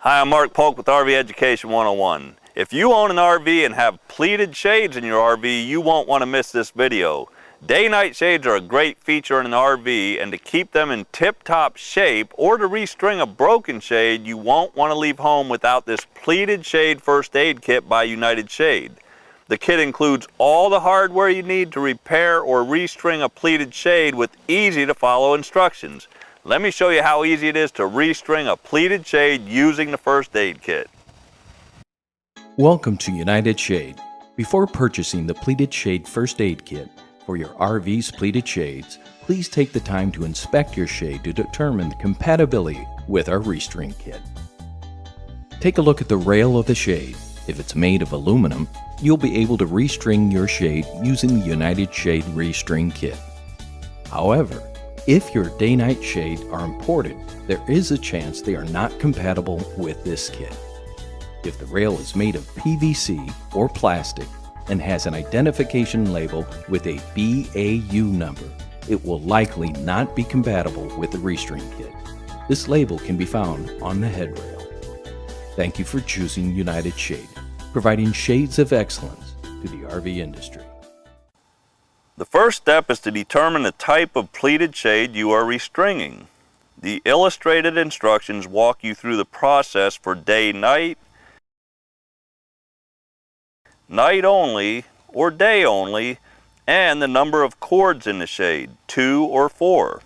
Hi, I'm Mark Polk with RV Education 101. If you own an RV and have pleated shades in your RV, you won't want to miss this video. Day-night shades are a great feature in an RV, and to keep them in tip-top shape or to restring a broken shade, you won't want to leave home without this pleated shade first aid kit by United Shade. The kit includes all the hardware you need to repair or restring a pleated shade with easy-to-follow instructions. Let me show you how easy it is to restring a pleated shade using the first aid kit. Welcome to United Shade. Before purchasing the Pleated Shade First Aid Kit for your RV's pleated shades, please take the time to inspect your shade to determine the compatibility with our restring kit. Take a look at the rail of the shade. If it's made of aluminum, you'll be able to restring your shade using the United Shade Restring Kit. However, if your day-night shade are imported, there is a chance they are not compatible with this kit. If the rail is made of PVC or plastic and has an identification label with a BAU number, it will likely not be compatible with the restring kit. This label can be found on the headrail. Thank you for choosing United Shade, providing shades of excellence to the RV industry. The first step is to determine the type of pleated shade you are restringing. The illustrated instructions walk you through the process for day-night, night only, or day only, and the number of cords in the shade, 2 or 4.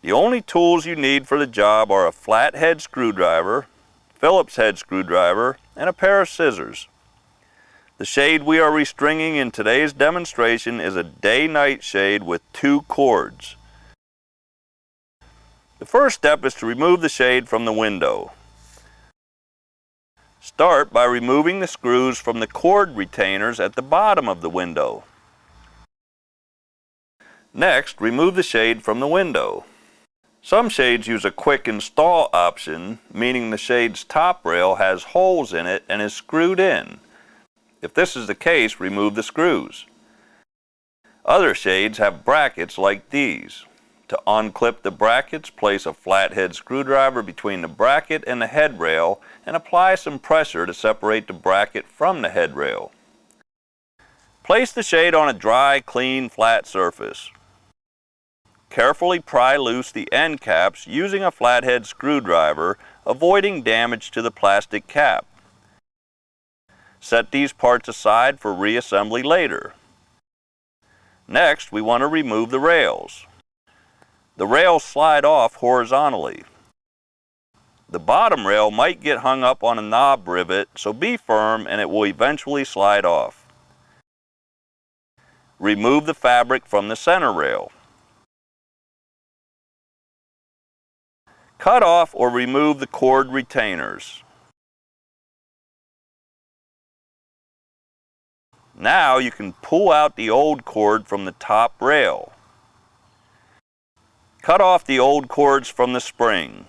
The only tools you need for the job are a flathead screwdriver, Phillips head screwdriver, and a pair of scissors. The shade we are restringing in today's demonstration is a day-night shade with 2 cords. The first step is to remove the shade from the window. Start by removing the screws from the cord retainers at the bottom of the window. Next, remove the shade from the window. Some shades use a quick install option, meaning the shade's top rail has holes in it and is screwed in. If this is the case, remove the screws. Other shades have brackets like these. To unclip the brackets, place a flathead screwdriver between the bracket and the headrail and apply some pressure to separate the bracket from the headrail. Place the shade on a dry, clean, flat surface. Carefully pry loose the end caps using a flathead screwdriver, avoiding damage to the plastic cap. Set these parts aside for reassembly later. Next, we want to remove the rails. The rails slide off horizontally. The bottom rail might get hung up on a knob rivet, so be firm and it will eventually slide off. Remove the fabric from the center rail. Cut off or remove the cord retainers. Now you can pull out the old cord from the top rail. Cut off the old cords from the spring.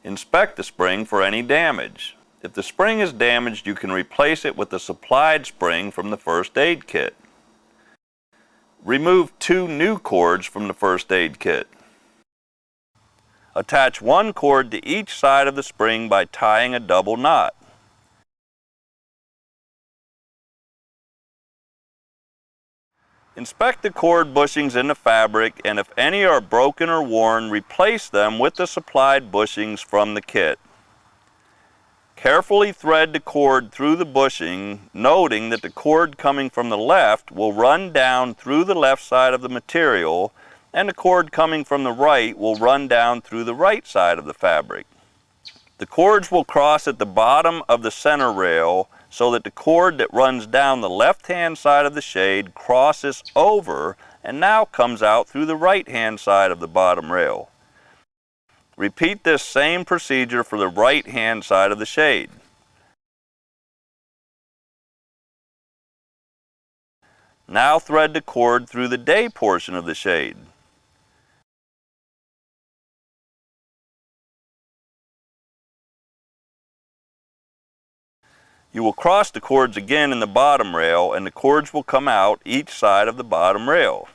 Inspect the spring for any damage. If the spring is damaged, you can replace it with the supplied spring from the first aid kit. Remove 2 new cords from the first aid kit. Attach 1 cord to each side of the spring by tying a double knot. Inspect the cord bushings in the fabric, and if any are broken or worn, replace them with the supplied bushings from the kit. Carefully thread the cord through the bushing, noting that the cord coming from the left will run down through the left side of the material, and the cord coming from the right will run down through the right side of the fabric. The cords will cross at the bottom of the center rail, so that the cord that runs down the left-hand side of the shade crosses over and now comes out through the right-hand side of the bottom rail. Repeat this same procedure for the right-hand side of the shade. Now thread the cord through the day portion of the shade. You will cross the cords again in the bottom rail, and the cords will come out each side of the bottom rail.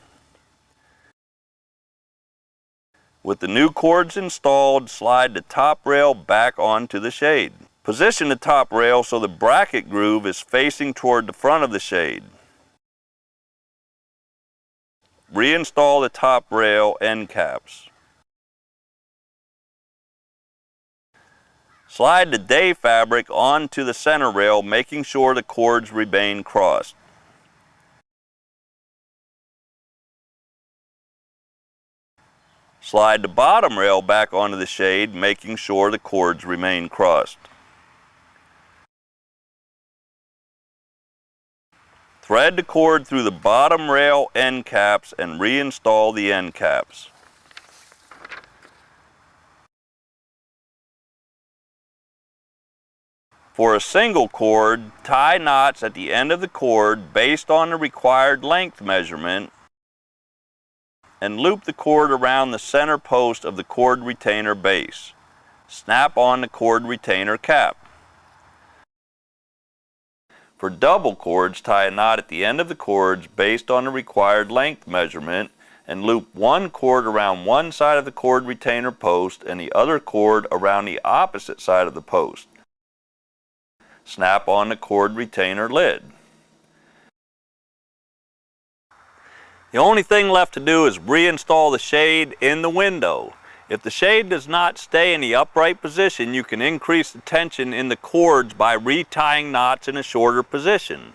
With the new cords installed, slide the top rail back onto the shade. Position the top rail so the bracket groove is facing toward the front of the shade. Reinstall the top rail end caps. Slide the day fabric onto the center rail, making sure the cords remain crossed. Slide the bottom rail back onto the shade, making sure the cords remain crossed. Thread the cord through the bottom rail end caps and reinstall the end caps. For a single cord, tie knots at the end of the cord based on the required length measurement and loop the cord around the center post of the cord retainer base. Snap on the cord retainer cap. For double cords, tie a knot at the end of the cords based on the required length measurement and loop one cord around one side of the cord retainer post and the other cord around the opposite side of the post. Snap on the cord retainer lid. The only thing left to do is reinstall the shade in the window. If the shade does not stay in the upright position, you can increase the tension in the cords by retying knots in a shorter position.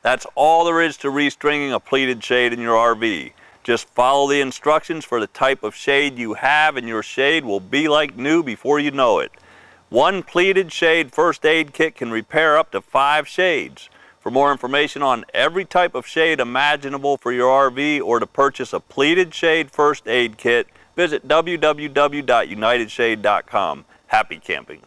That's all there is to restringing a pleated shade in your RV. Just follow the instructions for the type of shade you have and your shade will be like new before you know it. One pleated shade first aid kit can repair up to 5 shades. For more information on every type of shade imaginable for your RV or to purchase a pleated shade first aid kit, visit www.unitedshade.com. Happy camping!